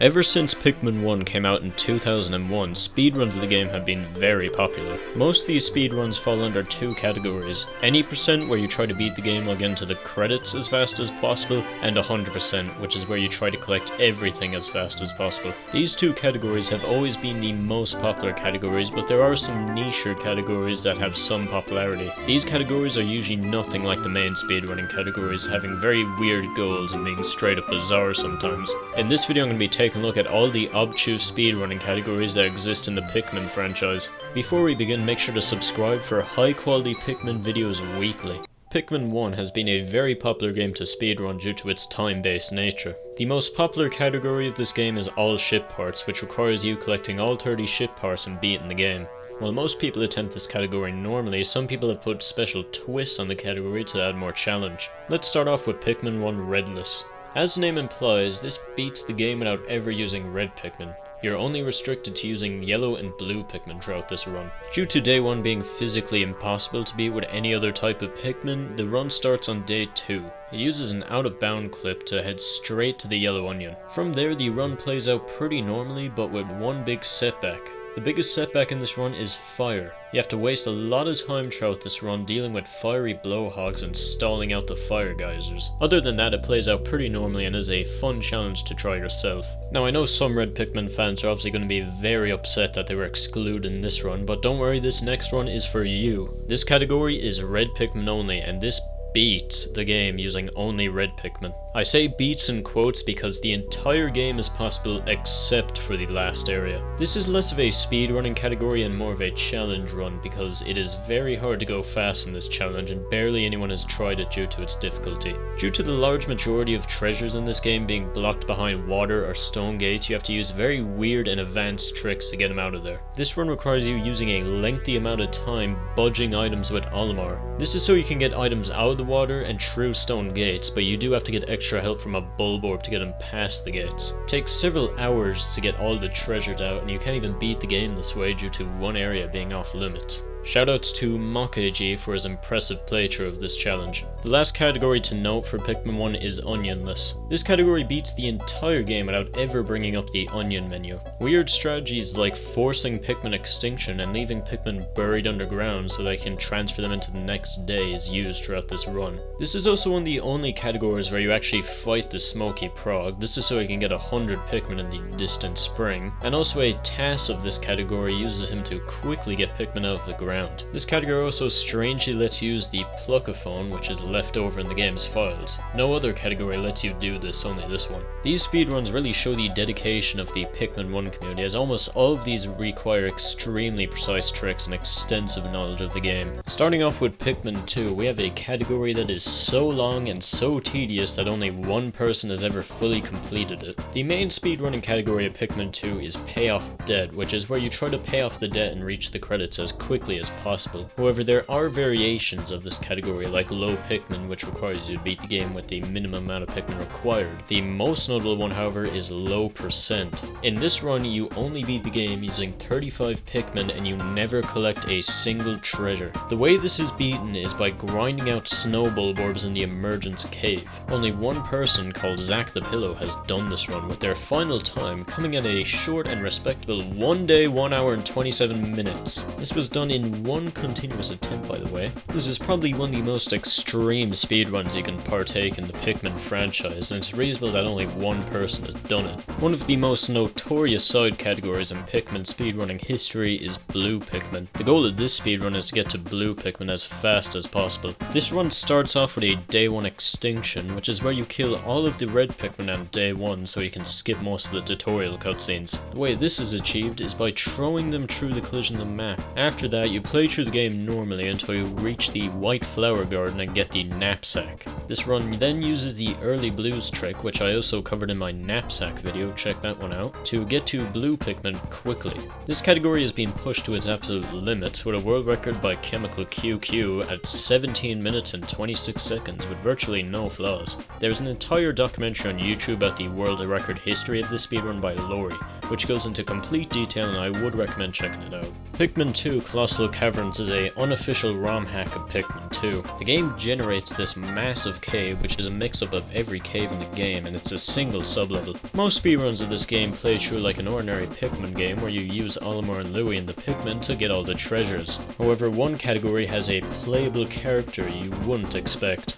Ever since Pikmin 1 came out in 2001, speedruns of the game have been very popular. Most of these speedruns fall under two categories: any percent where you try to beat the game while getting to the credits as fast as possible, and 100%, which is where you try to collect everything as fast as possible. These two categories have always been the most popular categories, but there are some nicher categories that have some popularity. These categories are usually nothing like the main speedrunning categories, having very weird goals and being straight up bizarre sometimes. In this video I'm going to be taking a look at all the obtuse speedrunning categories that exist in the Pikmin franchise. Before we begin, make sure to subscribe for high quality Pikmin videos weekly. Pikmin 1 has been a very popular game to speedrun due to its time-based nature. The most popular category of this game is all ship parts, which requires you collecting all 30 ship parts and beating the game. While most people attempt this category normally, some people have put special twists on the category to add more challenge. Let's start off with Pikmin 1 Redless. As the name implies, this beats the game without ever using red Pikmin. You're only restricted to using yellow and blue Pikmin throughout this run. Due to day 1 being physically impossible to beat with any other type of Pikmin, the run starts on day 2. It uses an out-of-bound clip to head straight to the yellow onion. From there, the run plays out pretty normally, but with one big setback. The biggest setback in this run is fire. You have to waste a lot of time throughout this run dealing with fiery blowhogs and stalling out the fire geysers. Other than that, it plays out pretty normally and is a fun challenge to try yourself. Now, I know some Red Pikmin fans are obviously going to be very upset that they were excluded in this run, but don't worry, this next run is for you. This category is Red Pikmin only, and this beats the game using only red Pikmin. I say beats in quotes because the entire game is possible except for the last area. This is less of a speedrunning category and more of a challenge run because it is very hard to go fast in this challenge and barely anyone has tried it due to its difficulty. Due to the large majority of treasures in this game being blocked behind water or stone gates, you have to use very weird and advanced tricks to get them out of there. This run requires you using a lengthy amount of time budging items with Olimar. This is so you can get items out of the water and through stone gates, but you do have to get extra help from a bulborb to get them past the gates. It takes several hours to get all the treasures out, and you can't even beat the game this way due to one area being off limits. Shoutouts to Mokage for his impressive playthrough of this challenge. The last category to note for Pikmin 1 is Onionless. This category beats the entire game without ever bringing up the onion menu. Weird strategies like forcing Pikmin extinction and leaving Pikmin buried underground so they can transfer them into the next day is used throughout this run. This is also one of the only categories where you actually fight the Smoky Prog. This is so he can get 100 Pikmin in the distant spring, and also a task of this category uses him to quickly get Pikmin out of the ground. This category also strangely lets you use the Pluckaphone, which is left over in the game's files. No other category lets you do this, only this one. These speedruns really show the dedication of the Pikmin 1 community, as almost all of these require extremely precise tricks and extensive knowledge of the game. Starting off with Pikmin 2, we have a category that is so long and so tedious that only one person has ever fully completed it. The main speedrunning category of Pikmin 2 is Pay Off Debt, which is where you try to pay off the debt and reach the credits as quickly as possible. However, there are variations of this category like Low Pikmin, which requires you to beat the game with the minimum amount of Pikmin required. The most notable one, however, is Low Percent. In this run, you only beat the game using 35 Pikmin and you never collect a single treasure. The way this is beaten is by grinding out snow bulborbs in the Emergence Cave. Only one person called Zach the Pillow has done this run, with their final time coming at a short and respectable 1 day, 1 hour and 27 minutes. This was done in one continuous attempt, by the way. This is probably one of the most extreme speedruns you can partake in the Pikmin franchise, and it's reasonable that only one person has done it. One of the most notorious side categories in Pikmin speedrunning history is Blue Pikmin. The goal of this speedrun is to get to Blue Pikmin as fast as possible. This run starts off with a day 1 extinction, which is where you kill all of the red Pikmin on day 1 so you can skip most of the tutorial cutscenes. The way this is achieved is by throwing them through the collision of the map. After that, you play through the game normally until you reach the White Flower Garden and get the knapsack. This run then uses the early blues trick, which I also covered in my knapsack video, check that one out, to get to Blue Pikmin quickly. This category has been pushed to its absolute limits with a world record by Chemical QQ at 17 minutes and 26 seconds with virtually no flaws. There's an entire documentary on YouTube about the world record history of this speedrun by Lori. which goes into complete detail and I would recommend checking it out. Pikmin 2 Colossal Caverns is a unofficial ROM hack of Pikmin 2. The game generates this massive cave, which is a mix-up of every cave in the game, and it's a single sublevel. Most speedruns of this game play through like an ordinary Pikmin game where you use Olimar and Louie and the Pikmin to get all the treasures. However, one category has a playable character you wouldn't expect.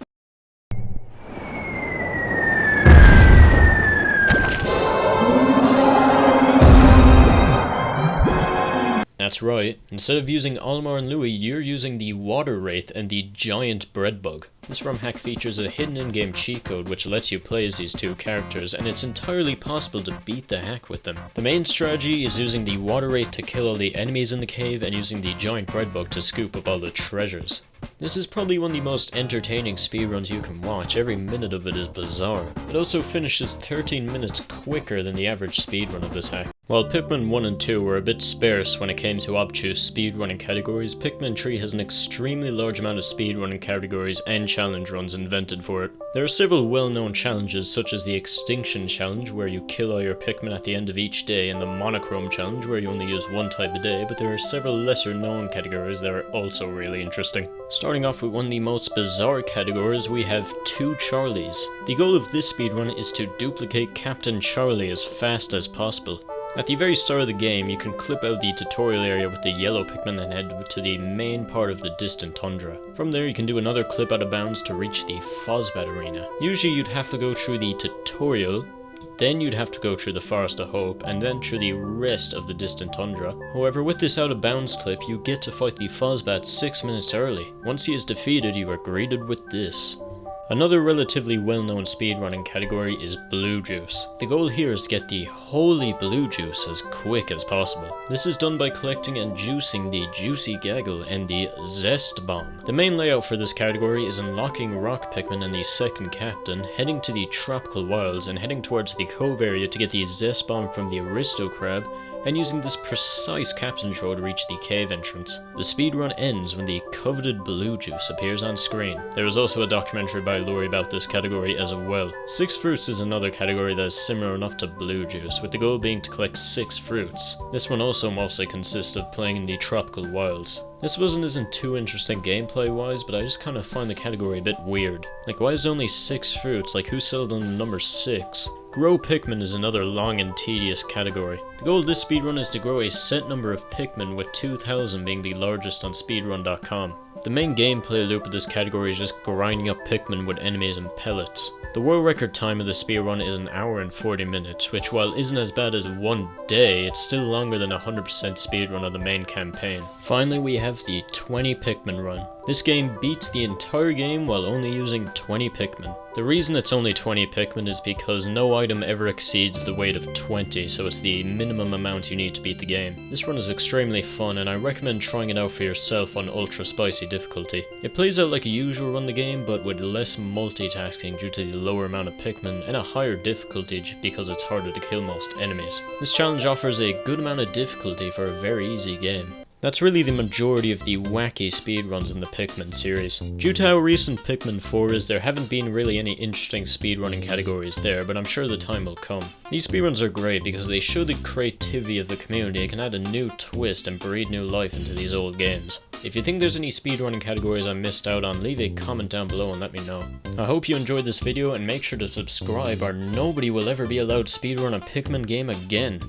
That's right, instead of using Olimar and Louie, you're using the Water Wraith and the Giant Bread Bug. This ROM hack features a hidden in-game cheat code which lets you play as these two characters, and it's entirely possible to beat the hack with them. The main strategy is using the Water Wraith to kill all the enemies in the cave and using the Giant Bread Bug to scoop up all the treasures. This is probably one of the most entertaining speedruns you can watch. Every minute of it is bizarre. It also finishes 13 minutes quicker than the average speedrun of this hack. While Pikmin 1 and 2 were a bit sparse when it came to obtuse speedrunning categories, Pikmin 3 has an extremely large amount of speedrunning categories and challenge runs invented for it. There are several well-known challenges such as the Extinction Challenge where you kill all your Pikmin at the end of each day, and the Monochrome Challenge where you only use one type a day, but there are several lesser known categories that are also really interesting. Starting off with one of the most bizarre categories, we have 2 Charlies. The goal of this speedrun is to duplicate Captain Charlie as fast as possible. At the very start of the game, you can clip out the tutorial area with the yellow Pikmin and head to the main part of the distant tundra. From there you can do another clip out of bounds to reach the Fozbat arena. Usually you'd have to go through the tutorial, then you'd have to go through the Forest of Hope, and then through the rest of the distant tundra. However, with this out of bounds clip, you get to fight the Fozbat 6 minutes early. Once he is defeated, you are greeted with this. Another relatively well-known speedrunning category is Blue Juice. The goal here is to get the holy blue juice as quick as possible. This is done by collecting and juicing the Juicy Gaggle and the Zest Bomb. The main layout for this category is unlocking Rock Pikmin and the second captain, heading to the Tropical Wilds and heading towards the Cove area to get the Zest Bomb from the Aristo Crab, and using this precise captain throw to reach the cave entrance. The speedrun ends when the coveted blue juice appears on screen. There is also a documentary by Lori about this category as well. 6 fruits is another category that is similar enough to blue juice, with the goal being to collect 6 fruits. This one also mostly consists of playing in the tropical wilds. This isn't too interesting gameplay wise, but I just kind of find the category a bit weird. Like, why is there only 6 fruits? Like, who settled on the number 6? Grow Pikmin is another long and tedious category. The goal of this speedrun is to grow a set number of Pikmin, with 2,000 being the largest on speedrun.com. The main gameplay loop of this category is just grinding up Pikmin with enemies and pellets. The world record time of the speedrun is 1 hour and 40 minutes, which while isn't as bad as 1 day, it's still longer than a 100% speedrun of the main campaign. Finally, we have the 20 Pikmin run. This game beats the entire game while only using 20 Pikmin. The reason it's only 20 Pikmin is because no item ever exceeds the weight of 20, so it's the minimum amount you need to beat the game. This run is extremely fun, and I recommend trying it out for yourself on ultra spicy difficulty. It plays out like a usual run the game, but with less multitasking due to the lower amount of Pikmin, and a higher difficulty because it's harder to kill most enemies. This challenge offers a good amount of difficulty for a very easy game. That's really the majority of the wacky speedruns in the Pikmin series. Due to how recent Pikmin 4 is, there haven't been really any interesting speedrunning categories there, but I'm sure the time will come. These speedruns are great because they show the creativity of the community and can add a new twist and breathe new life into these old games. If you think there's any speedrunning categories I missed out on, leave a comment down below and let me know. I hope you enjoyed this video, and make sure to subscribe or nobody will ever be allowed to speedrun a Pikmin game again.